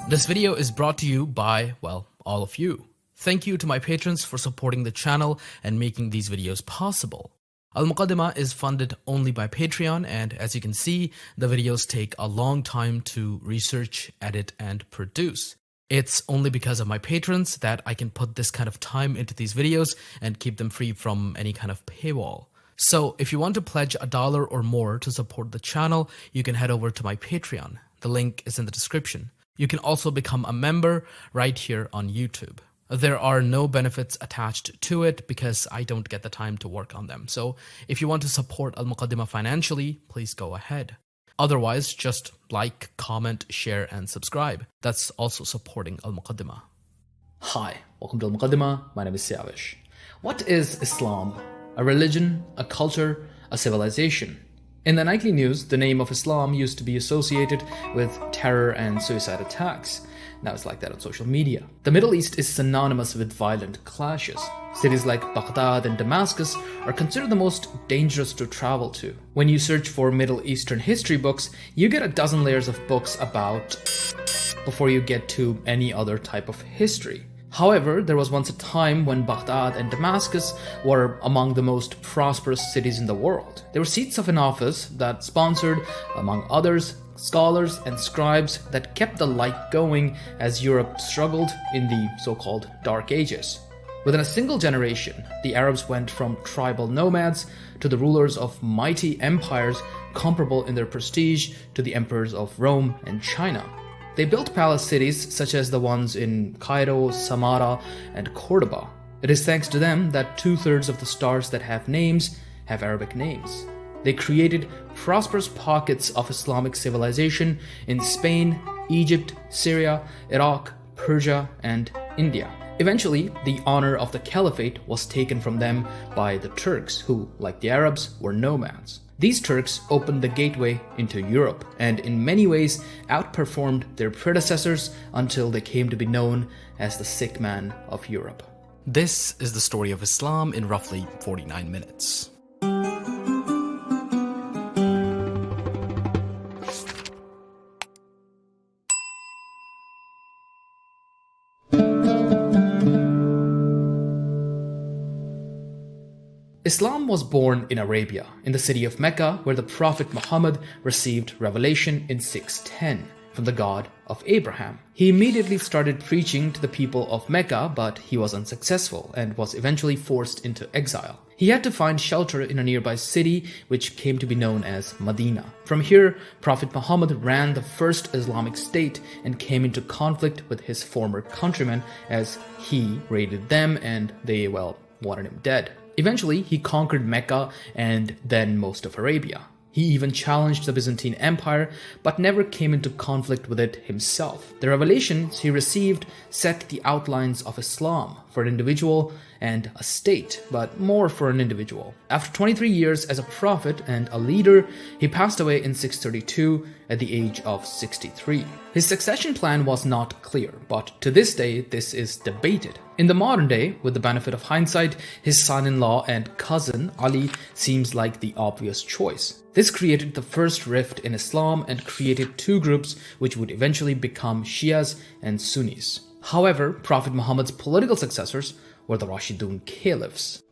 This video is brought to you by, well, all of you. Thank you to my patrons for supporting the channel and making these videos possible. Al-Muqaddimah is funded only by Patreon, and as you can see, the videos take a long time to research, edit, and produce. It's only because of my patrons that I can put this kind of time into these videos and keep them free from any kind of paywall. So if you want to pledge $1 or more to support the channel, you can head over to my Patreon. The link is in the description. You can also become a member right here on YouTube. There are no benefits attached to it because I don't get the time to work on them. So if you want to support Al-Muqaddimah financially, please go ahead. Otherwise, just like, comment, share, and subscribe. That's also supporting Al-Muqaddimah. Hi, welcome to Al-Muqaddimah. My name is Siavish. What is Islam? A religion, a culture, a civilization? In the nightly news, the name of Islam used to be associated with terror and suicide attacks. Now it's like that on social media. The Middle East is synonymous with violent clashes. Cities like Baghdad and Damascus are considered the most dangerous to travel to. When you search for Middle Eastern history books, you get a dozen layers of books about before you get to any other type of history. However, there was once a time when Baghdad and Damascus were among the most prosperous cities in the world. They were seats of an office that sponsored, among others, scholars and scribes that kept the light going as Europe struggled in the so-called Dark Ages. Within a single generation, the Arabs went from tribal nomads to the rulers of mighty empires comparable in their prestige to the emperors of Rome and China. They built palace cities such as the ones in Cairo, Samarra, and Cordoba. It is thanks to them that 2/3 of the stars that have names have Arabic names. They created prosperous pockets of Islamic civilization in Spain, Egypt, Syria, Iraq, Persia, and India. Eventually, the honor of the caliphate was taken from them by the Turks, who, like the Arabs, were nomads. These Turks opened the gateway into Europe and in many ways outperformed their predecessors until they came to be known as the sick man of Europe. This is the story of Islam in roughly 49 minutes. Islam was born in Arabia, in the city of Mecca, where the Prophet Muhammad received revelation in 610 from the God of Abraham. He immediately started preaching to the people of Mecca, but he was unsuccessful and was eventually forced into exile. He had to find shelter in a nearby city, which came to be known as Medina. From here, Prophet Muhammad ran the first Islamic state and came into conflict with his former countrymen as he raided them and they, well, wanted him dead. Eventually, he conquered Mecca and then most of Arabia. He even challenged the Byzantine Empire, but never came into conflict with it himself. The revelations he received set the outlines of Islam for an individual and a state, but more for an individual. After 23 years as a prophet and a leader, he passed away in 632 at the age of 63. His succession plan was not clear, but to this day, this is debated. In the modern day, with the benefit of hindsight, his son-in-law and cousin Ali seems like the obvious choice. This created the first rift in Islam and created two groups which would eventually become Shias and Sunnis. However, Prophet Muhammad's political successors were the Rashidun caliphs.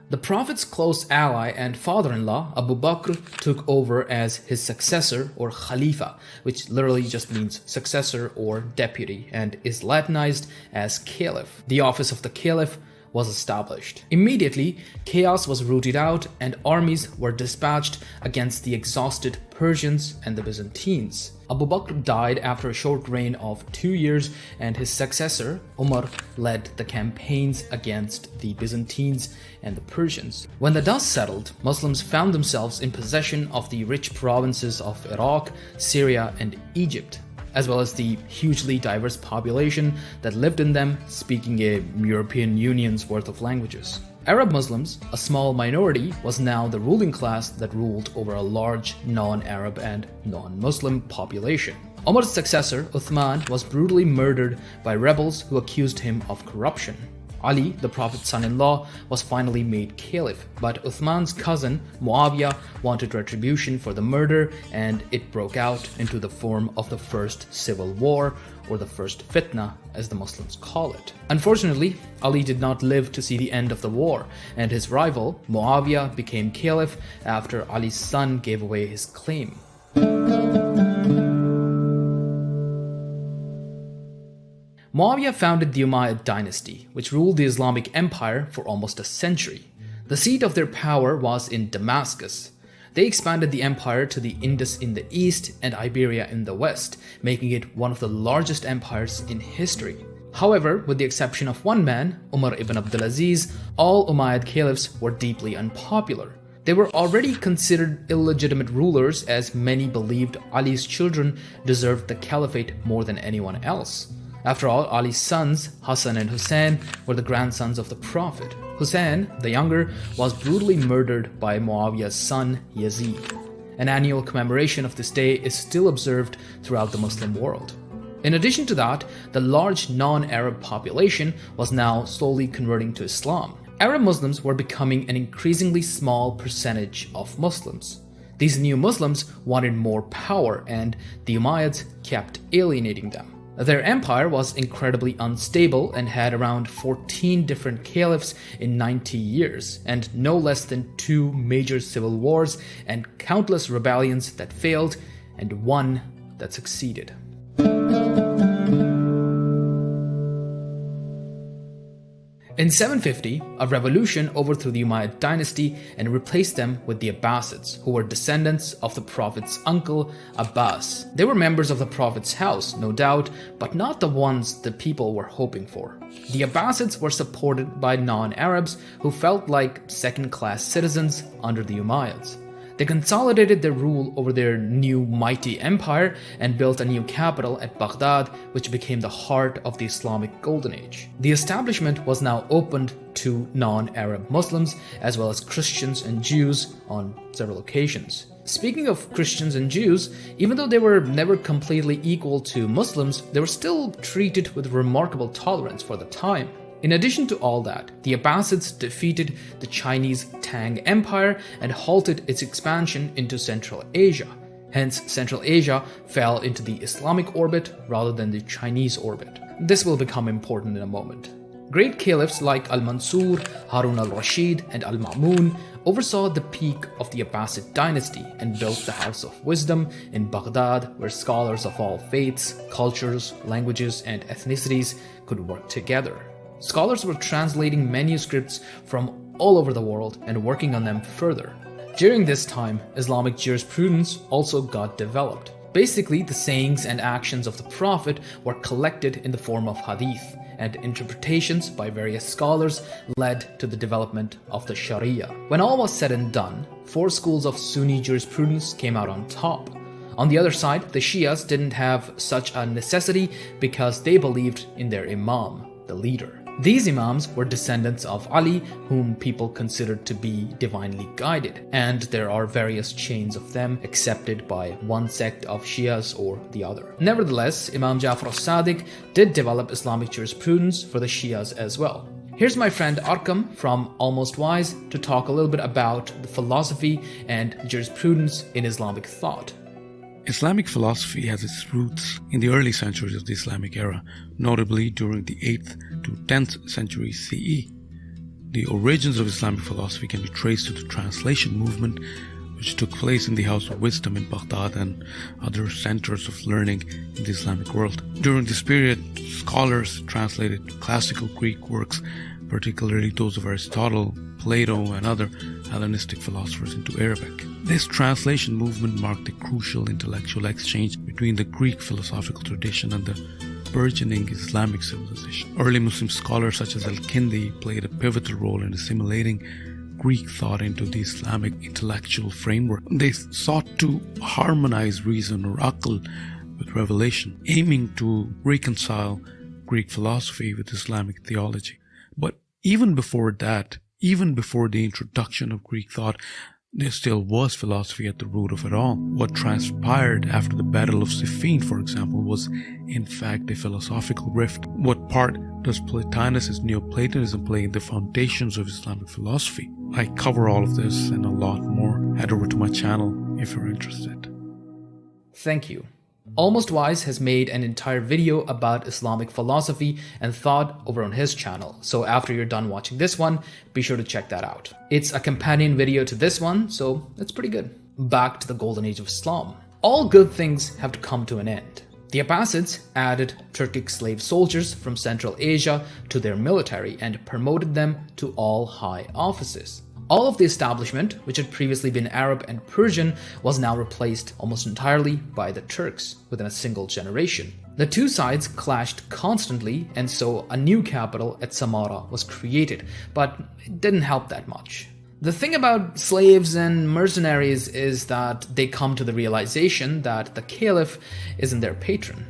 The Prophet's close ally and father-in-law, Abu Bakr, took over as his successor or Khalifa, which literally just means successor or deputy and is Latinized as Caliph. The office of the Caliph was established. Immediately, chaos was rooted out and armies were dispatched against the exhausted Persians and the Byzantines. Abu Bakr died after a short reign of 2 years and his successor, Umar, led the campaigns against the Byzantines and the Persians. When the dust settled, Muslims found themselves in possession of the rich provinces of Iraq, Syria, and Egypt, as well as the hugely diverse population that lived in them, speaking a European Union's worth of languages. Arab Muslims, a small minority, was now the ruling class that ruled over a large non-Arab and non-Muslim population. Umar's successor, Uthman, was brutally murdered by rebels who accused him of corruption. Ali, the Prophet's son-in-law, was finally made caliph, but Uthman's cousin, Muawiyah, wanted retribution for the murder, and it broke out into the form of the First Civil War, or the First Fitna, as the Muslims call it. Unfortunately, Ali did not live to see the end of the war, and his rival, Muawiyah, became caliph after Ali's son gave away his claim. Muawiyah founded the Umayyad dynasty, which ruled the Islamic Empire for almost a century. The seat of their power was in Damascus. They expanded the empire to the Indus in the east and Iberia in the west, making it one of the largest empires in history. However, with the exception of one man, Umar ibn Abdulaziz, all Umayyad caliphs were deeply unpopular. They were already considered illegitimate rulers, as many believed Ali's children deserved the caliphate more than anyone else. After all, Ali's sons, Hassan and Hussein, were the grandsons of the Prophet. Hussein, the younger, was brutally murdered by Muawiyah's son, Yazid. An annual commemoration of this day is still observed throughout the Muslim world. In addition to that, the large non-Arab population was now slowly converting to Islam. Arab Muslims were becoming an increasingly small percentage of Muslims. These new Muslims wanted more power, and the Umayyads kept alienating them. Their empire was incredibly unstable and had around 14 different caliphs in 90 years, and no less than 2 major civil wars and countless rebellions that failed and one that succeeded. In 750, a revolution overthrew the Umayyad dynasty and replaced them with the Abbasids, who were descendants of the Prophet's uncle Abbas. They were members of the Prophet's house, no doubt, but not the ones the people were hoping for. The Abbasids were supported by non-Arabs who felt like second-class citizens under the Umayyads. They consolidated their rule over their new mighty empire and built a new capital at Baghdad, which became the heart of the Islamic Golden Age. The establishment was now opened to non-Arab Muslims as well as Christians and Jews on several occasions. Speaking of Christians and Jews, even though they were never completely equal to Muslims, they were still treated with remarkable tolerance for the time. In addition to all that, the Abbasids defeated the Chinese Tang Empire and halted its expansion into Central Asia. Hence, Central Asia fell into the Islamic orbit rather than the Chinese orbit. This will become important in a moment. Great caliphs like Al-Mansur, Harun al-Rashid, and Al-Ma'mun oversaw the peak of the Abbasid dynasty and built the House of Wisdom in Baghdad, where scholars of all faiths, cultures, languages, and ethnicities could work together. Scholars were translating manuscripts from all over the world and working on them further. During this time, Islamic jurisprudence also got developed. Basically, the sayings and actions of the Prophet were collected in the form of hadith, and interpretations by various scholars led to the development of the Sharia. When all was said and done, 4 schools of Sunni jurisprudence came out on top. On the other side, the Shias didn't have such a necessity because they believed in their Imam, the leader. These Imams were descendants of Ali, whom people considered to be divinely guided, and there are various chains of them accepted by one sect of Shias or the other. Nevertheless, Imam Jafar al-Sadiq did develop Islamic jurisprudence for the Shias as well. Here's my friend Arkham from Almost Wise to talk a little bit about the philosophy and jurisprudence in Islamic thought. Islamic philosophy has its roots in the early centuries of the Islamic era, notably during the 8th to 10th century CE. The origins of Islamic philosophy can be traced to the translation movement, which took place in the House of Wisdom in Baghdad and other centers of learning in the Islamic world. During this period, scholars translated classical Greek works, particularly those of Aristotle, Plato, and other Hellenistic philosophers, into Arabic. This translation movement marked a crucial intellectual exchange between the Greek philosophical tradition and the burgeoning Islamic civilization. Early Muslim scholars such as Al-Kindi played a pivotal role in assimilating Greek thought into the Islamic intellectual framework. They sought to harmonize reason or aql with revelation, aiming to reconcile Greek philosophy with Islamic theology. But even before that, even before the introduction of Greek thought, There still was philosophy at the root of it all. What transpired after the Battle of Siffin, for example, was in fact a philosophical rift. What part does Plotinus' Neoplatonism play in the foundations of Islamic philosophy? I cover all of this and a lot more. Head over to my channel if you're interested. Thank you. Almost Wise has made an entire video about Islamic philosophy and thought over on his channel, so after you're done watching this one, be sure to check that out. It's a companion video to this one, so it's pretty good. Back to the golden age of Islam. All good things have to come to an end. The Abbasids added Turkic slave soldiers from Central Asia to their military and promoted them to all high offices. All of the establishment, which had previously been Arab and Persian, was now replaced almost entirely by the Turks within a single generation. The two sides clashed constantly, and so a new capital at Samarra was created, but it didn't help that much. The thing about slaves and mercenaries is that they come to the realization that the caliph isn't their patron.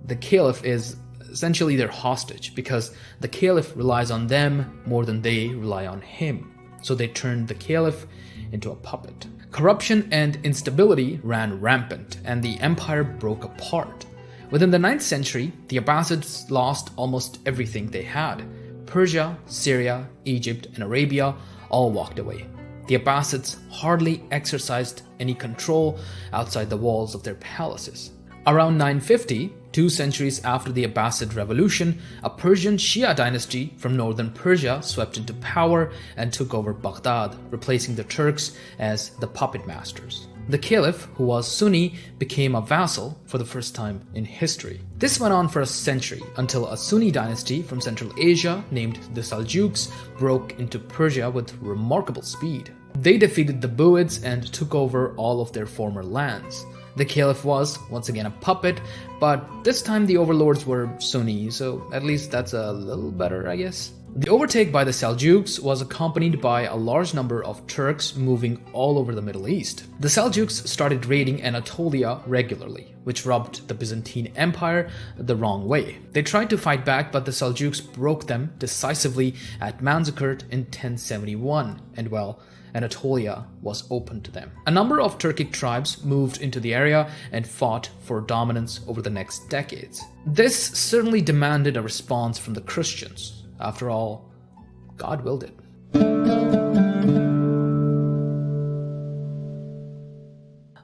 The caliph is essentially their hostage, because the caliph relies on them more than they rely on him. So they turned the caliph into a puppet. Corruption and instability ran rampant, and the empire broke apart. Within the 9th century, the Abbasids lost almost everything they had. Persia, Syria, Egypt, and Arabia all walked away. The Abbasids hardly exercised any control outside the walls of their palaces. Around 950, 2 centuries after the Abbasid revolution, a Persian Shia dynasty from northern Persia swept into power and took over Baghdad, replacing the Turks as the puppet masters. The caliph, who was Sunni, became a vassal for the first time in history. This went on for a century until a Sunni dynasty from Central Asia named the Seljuks broke into Persia with remarkable speed. They defeated the Buyids and took over all of their former lands. The caliph was, once again, a puppet, but this time the overlords were Sunni, so at least that's a little better, I guess. The overtake by the Seljuks was accompanied by a large number of Turks moving all over the Middle East. The Seljuks started raiding Anatolia regularly, which rubbed the Byzantine Empire the wrong way. They tried to fight back, but the Seljuks broke them decisively at Manzikert in 1071, and well, Anatolia was open to them. A number of Turkic tribes moved into the area and fought for dominance over the next decades. This certainly demanded a response from the Christians. After all, God willed it.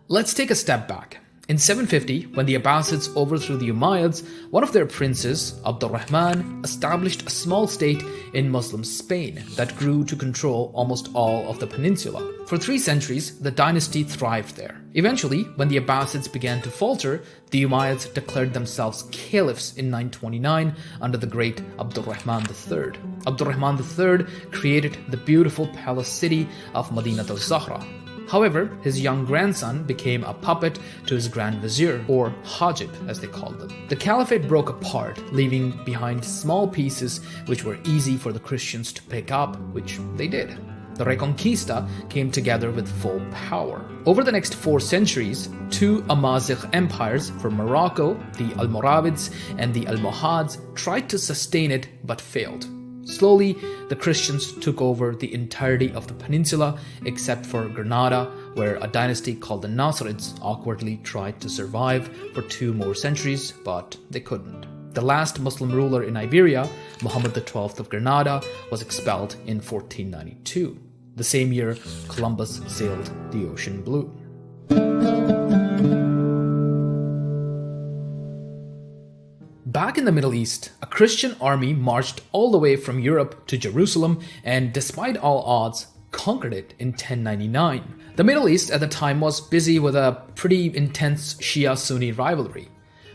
Let's take a step back. In 750, when the Abbasids overthrew the Umayyads, one of their princes, Abdurrahman, established a small state in Muslim Spain that grew to control almost all of the peninsula. For 3 centuries, the dynasty thrived there. Eventually, when the Abbasids began to falter, the Umayyads declared themselves caliphs in 929 under the great Abdurrahman III. Abdurrahman III created the beautiful palace city of Madinat al-Zahra. However, his young grandson became a puppet to his Grand Vizier, or Hajib as they called them. The caliphate broke apart, leaving behind small pieces which were easy for the Christians to pick up, which they did. The Reconquista came together with full power. Over the next 4 centuries, 2 Amazigh empires from Morocco, the Almoravids and the Almohads, tried to sustain it but failed. Slowly, the Christians took over the entirety of the peninsula except for Granada, where a dynasty called the Nasrids awkwardly tried to survive for 2 more centuries, but they couldn't. The last Muslim ruler in Iberia, Muhammad XII of Granada, was expelled in 1492, the same year Columbus sailed the ocean blue. Back in the Middle East, a Christian army marched all the way from Europe to Jerusalem and, despite all odds, conquered it in 1099. The Middle East at the time was busy with a pretty intense Shia-Sunni rivalry.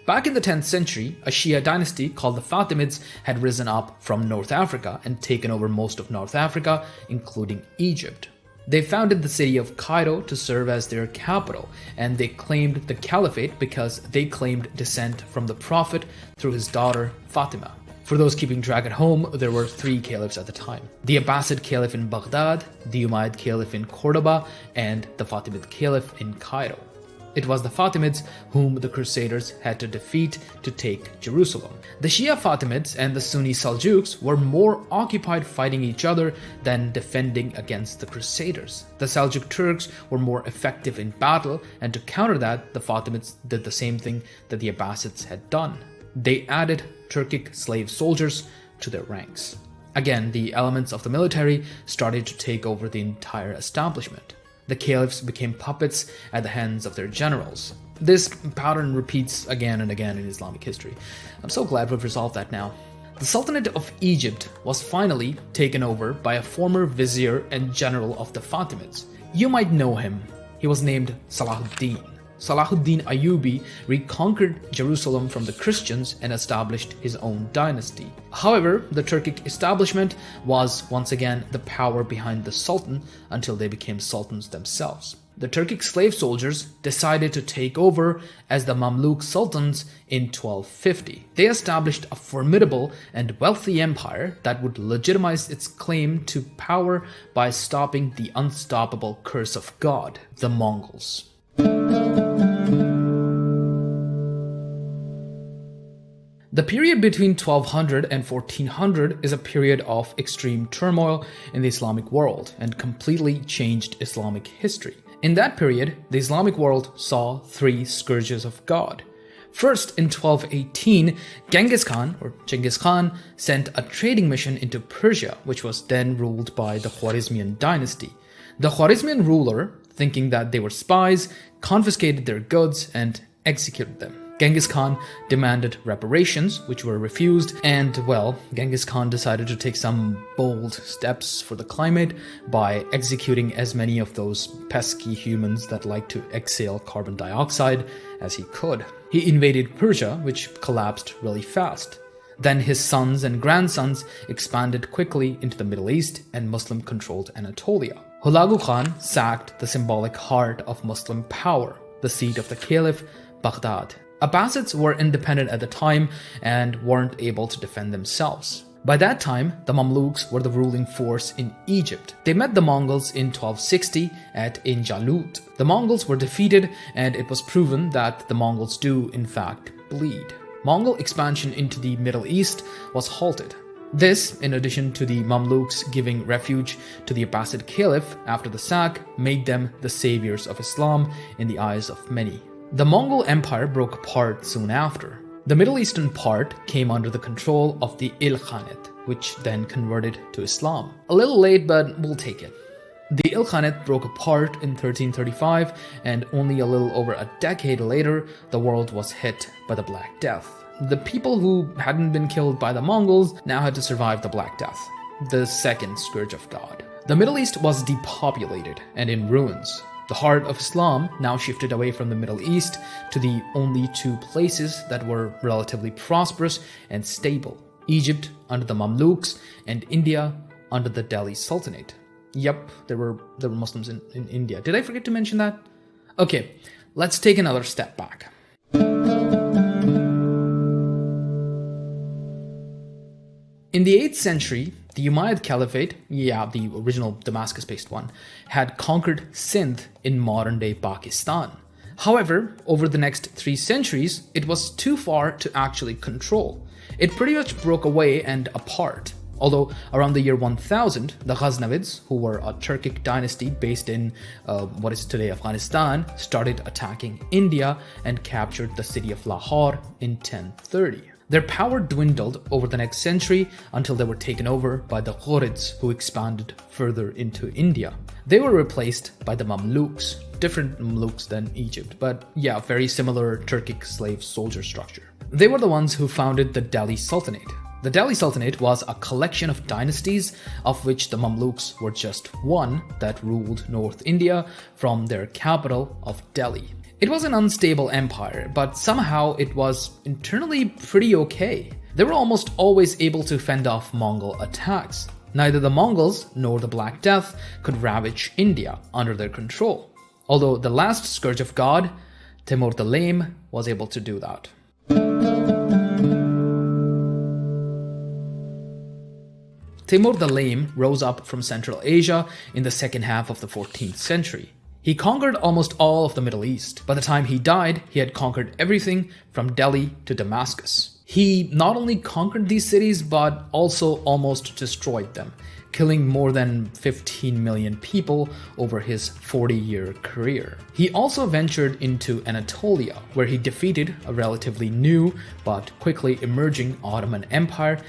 Back in the 10th century, a Shia dynasty called the Fatimids had risen up from North Africa and taken over most of North Africa, including Egypt. They founded the city of Cairo to serve as their capital, and they claimed the caliphate because they claimed descent from the Prophet through his daughter Fatima. For those keeping track at home, there were 3 caliphs at the time: the Abbasid caliph in Baghdad, the Umayyad caliph in Cordoba, and the Fatimid caliph in Cairo. It was the Fatimids whom the Crusaders had to defeat to take Jerusalem. The Shia Fatimids and the Sunni Seljuks were more occupied fighting each other than defending against the Crusaders. The Seljuk Turks were more effective in battle, and to counter that, the Fatimids did the same thing that the Abbasids had done. They added Turkic slave soldiers to their ranks. Again, the elements of the military started to take over the entire establishment. The caliphs became puppets at the hands of their generals. This pattern repeats again and again in Islamic history. I'm so glad we've resolved that now. The Sultanate of Egypt was finally taken over by a former vizier and general of the Fatimids. You might know him. He was named Salahuddin. Salahuddin Ayyubi reconquered Jerusalem from the Christians and established his own dynasty. However, the Turkic establishment was once again the power behind the Sultan until they became sultans themselves. The Turkic slave soldiers decided to take over as the Mamluk sultans in 1250. They established a formidable and wealthy empire that would legitimize its claim to power by stopping the unstoppable curse of God, the Mongols. The period between 1200 and 1400 is a period of extreme turmoil in the Islamic world and completely changed Islamic history. In that period, the Islamic world saw three scourges of God. First, in 1218, Genghis Khan sent a trading mission into Persia, which was then ruled by the Khwarezmian dynasty. The Khwarezmian ruler, thinking that they were spies, confiscated their goods and executed them. Genghis Khan demanded reparations, which were refused, and, well, Genghis Khan decided to take some bold steps for the climate by executing as many of those pesky humans that like to exhale carbon dioxide as he could. He invaded Persia, which collapsed really fast. Then his sons and grandsons expanded quickly into the Middle East and Muslim-controlled Anatolia. Hulagu Khan sacked the symbolic heart of Muslim power, the seat of the Caliph, Baghdad. Abbasids were independent at the time and weren't able to defend themselves. By that time, the Mamluks were the ruling force in Egypt. They met the Mongols in 1260 at In Jalut. The Mongols were defeated, and it was proven that the Mongols do, in fact, bleed. Mongol expansion into the Middle East was halted. This, in addition to the Mamluks giving refuge to the Abbasid Caliph after the sack, made them the saviors of Islam in the eyes of many. The Mongol Empire broke apart soon after. The Middle Eastern part came under the control of the Ilkhanate, which then converted to Islam. A little late, but we'll take it. The Ilkhanate broke apart in 1335, and only a little over a decade later, the world was hit by the Black Death. The people who hadn't been killed by the Mongols now had to survive the Black Death, the second scourge of God. The Middle East was depopulated and in ruins. The heart of Islam now shifted away from the Middle East to the only two places that were relatively prosperous and stable: Egypt under the Mamluks and India under the Delhi Sultanate. Yep, there were Muslims in India. Did I forget to mention that? Okay, let's take another step back. In the 8th century, the Umayyad Caliphate, the original Damascus-based one, had conquered Sindh in modern-day Pakistan. However, over the next 3 centuries, it was too far to actually control. It pretty much broke away and apart. Although around the year 1000, the Ghaznavids, who were a Turkic dynasty based in what is today Afghanistan, started attacking India and captured the city of Lahore in 1030. Their power dwindled over the next century until they were taken over by the Ghurids, who expanded further into India. They were replaced by the Mamluks, different Mamluks than Egypt, but yeah, very similar Turkic slave soldier structure. They were the ones who founded the Delhi Sultanate. The Delhi Sultanate was a collection of dynasties, of which the Mamluks were just one that ruled North India from their capital of Delhi. It was an unstable empire, but somehow it was internally pretty okay. They were almost always able to fend off Mongol attacks. Neither the Mongols nor the Black Death could ravage India under their control. Although the last scourge of God, Timur the Lame, was able to do that. Timur the Lame rose up from Central Asia in the second half of the 14th century. He conquered almost all of the Middle East. By the time he died, he had conquered everything from Delhi to Damascus. He not only conquered these cities, but also almost destroyed them, killing more than 15 million people over his 40-year career. He also ventured into Anatolia, where he defeated a relatively new but quickly emerging Ottoman Empire